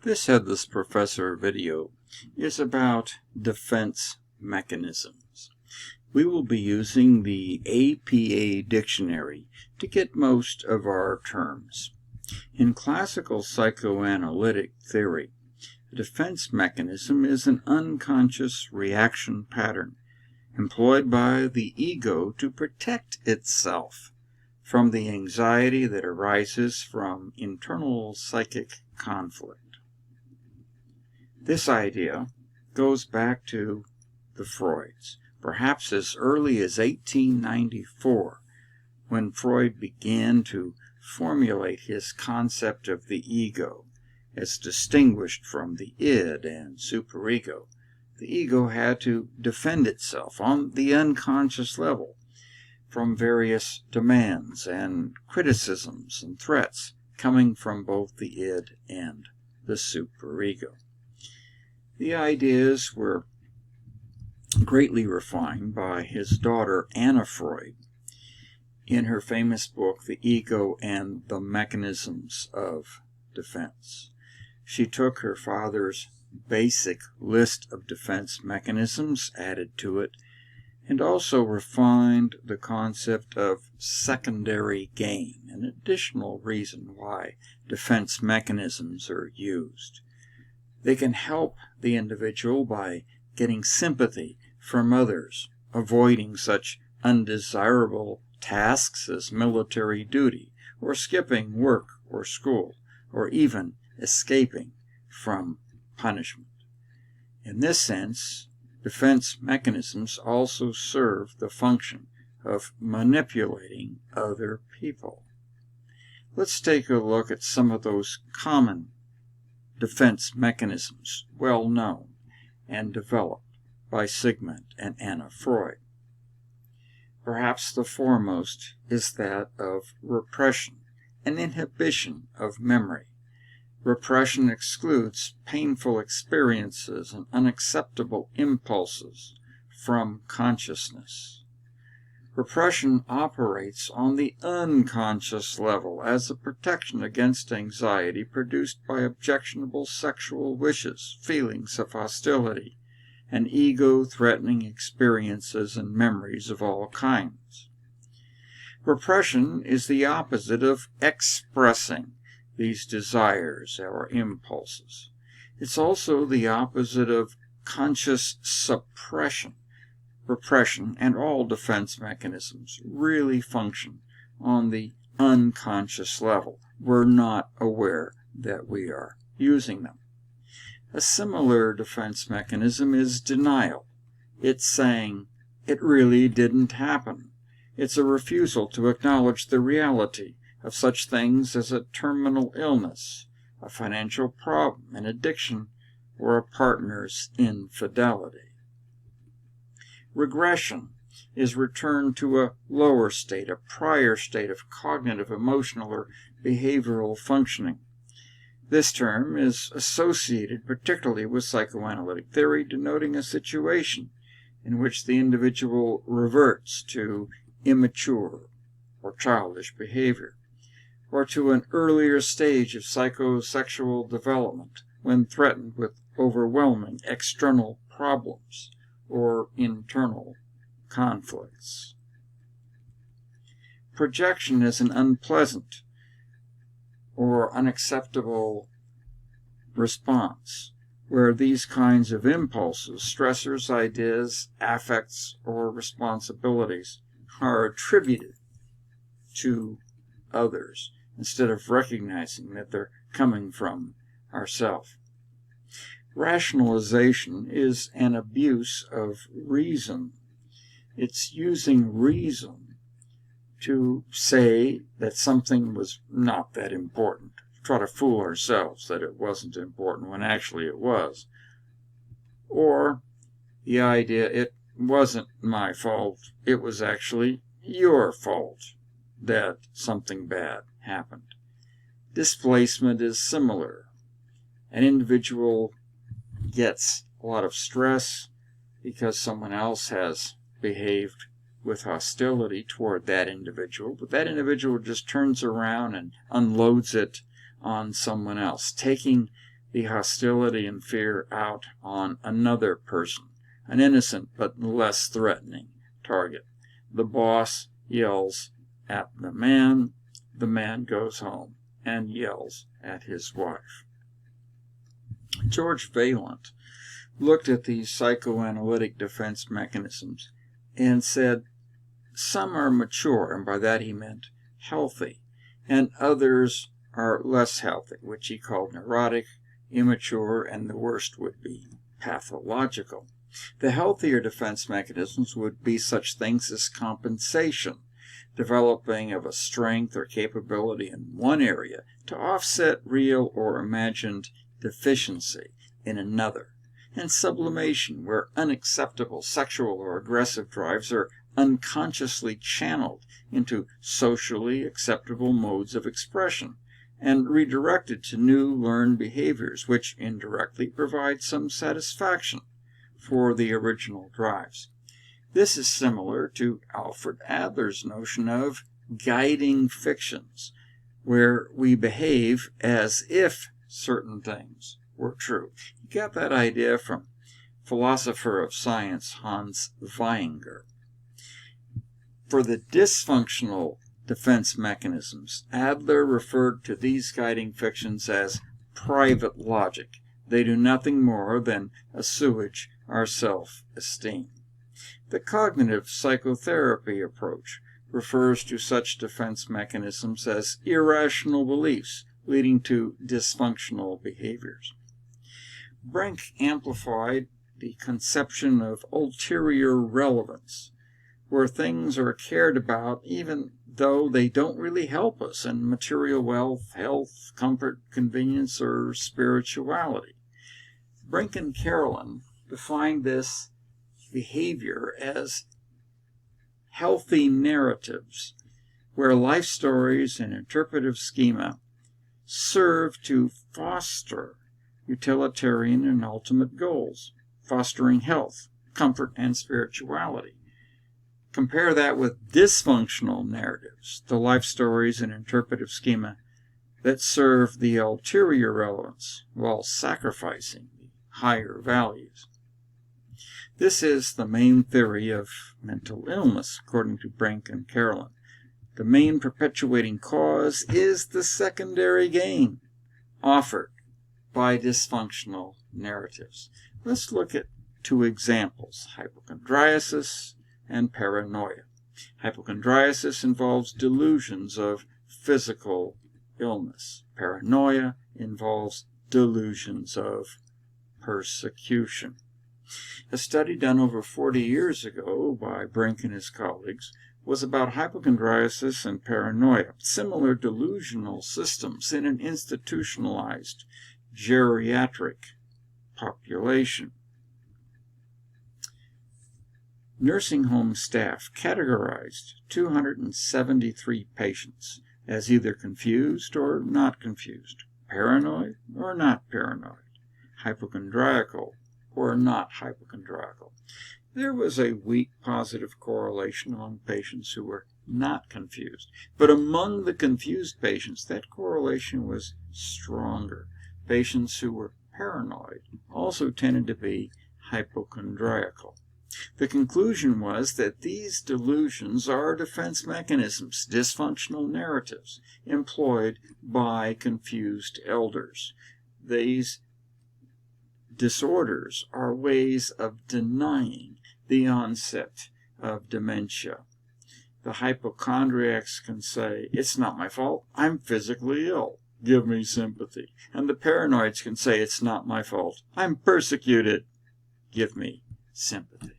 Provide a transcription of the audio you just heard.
This Headless Professor video is about defense mechanisms. We will be using the APA dictionary to get most of our terms. In classical psychoanalytic theory, a defense mechanism is an unconscious reaction pattern employed by the ego to protect itself from the anxiety that arises from internal psychic conflict. This idea goes back to the Freuds, perhaps as early as 1894, when Freud began to formulate his concept of the ego as distinguished from the id and superego. The ego had to defend itself on the unconscious level from various demands and criticisms and threats coming from both the id and the superego. The ideas were greatly refined by his daughter Anna Freud in her famous book, The Ego and the Mechanisms of Defense. She took her father's basic list of defense mechanisms, added to it, and also refined the concept of secondary gain, an additional reason why defense mechanisms are used. They can help the individual by getting sympathy from others, avoiding such undesirable tasks as military duty, or skipping work or school, or even escaping from punishment. In this sense, defense mechanisms also serve the function of manipulating other people. Let's take a look at some of those common defense mechanisms, well known and developed by Sigmund and Anna Freud. Perhaps the foremost is that of repression and inhibition of memory. Repression excludes painful experiences and unacceptable impulses from consciousness. Repression operates on the unconscious level as a protection against anxiety produced by objectionable sexual wishes, feelings of hostility, and ego-threatening experiences and memories of all kinds. Repression is the opposite of expressing these desires or impulses. It's also the opposite of conscious suppression. Repression and all defense mechanisms really function on the unconscious level. We're not aware that we are using them. A similar defense mechanism is denial. It's saying it really didn't happen. It's a refusal to acknowledge the reality of such things as a terminal illness, a financial problem, an addiction, or a partner's infidelity. Regression is return to a lower state, a prior state of cognitive, emotional, or behavioral functioning. This term is associated particularly with psychoanalytic theory, denoting a situation in which the individual reverts to immature or childish behavior, or to an earlier stage of psychosexual development when threatened with overwhelming external problems or internal conflicts. Projection is an unpleasant or unacceptable response where these kinds of impulses, stressors, ideas, affects, or responsibilities are attributed to others instead of recognizing that they're coming from ourselves. Rationalization is an abuse of reason. It's using reason to say that something was not that important, try to fool ourselves that it wasn't important when actually it was. Or the idea it wasn't my fault, it was actually your fault that something bad happened. Displacement is similar. An individual gets a lot of stress because someone else has behaved with hostility toward that individual, but that individual just turns around and unloads it on someone else, taking the hostility and fear out on another person, an innocent but less threatening target. The boss yells at the man goes home and yells at his wife. George Vaillant looked at these psychoanalytic defense mechanisms and said some are mature, and by that he meant healthy, and others are less healthy, which he called neurotic, immature, and the worst would be pathological. The healthier defense mechanisms would be such things as compensation, developing of a strength or capability in one area to offset real or imagined deficiency in another, and sublimation, where unacceptable sexual or aggressive drives are unconsciously channeled into socially acceptable modes of expression and redirected to new learned behaviors which indirectly provide some satisfaction for the original drives. This is similar to Alfred Adler's notion of guiding fictions, where we behave as if certain things were true. You got that idea from philosopher of science Hans Weinger. For the dysfunctional defense mechanisms, Adler referred to these guiding fictions as private logic. They do nothing more than assuage our self-esteem. The cognitive psychotherapy approach refers to such defense mechanisms as irrational beliefs leading to dysfunctional behaviors. Brink amplified the conception of ulterior relevance, where things are cared about even though they don't really help us in material wealth, health, comfort, convenience, or spirituality. Brink and Carolyn defined this behavior as healthy narratives, where life stories and interpretive schema serve to foster utilitarian and ultimate goals, fostering health, comfort, and spirituality. Compare that with dysfunctional narratives, the life stories and interpretive schema that serve the ulterior relevance while sacrificing the higher values. This is the main theory of mental illness, according to Brink and Carolyn. The main perpetuating cause is the secondary gain offered by dysfunctional narratives. Let's look at two examples, hypochondriasis and paranoia. Hypochondriasis involves delusions of physical illness. Paranoia involves delusions of persecution. A study done over 40 years ago by Brink and his colleagues was about hypochondriasis and paranoia, similar delusional systems in an institutionalized geriatric population. Nursing home staff categorized 273 patients as either confused or not confused, paranoid or not paranoid, hypochondriacal or not hypochondriacal. There was a weak positive correlation among patients who were not confused, but among the confused patients, that correlation was stronger. Patients who were paranoid also tended to be hypochondriacal. The conclusion was that these delusions are defense mechanisms, dysfunctional narratives employed by confused elders. These disorders are ways of denying the onset of dementia. The hypochondriacs can say, "It's not my fault, I'm physically ill, give me sympathy." And the paranoids can say, "It's not my fault, I'm persecuted, give me sympathy."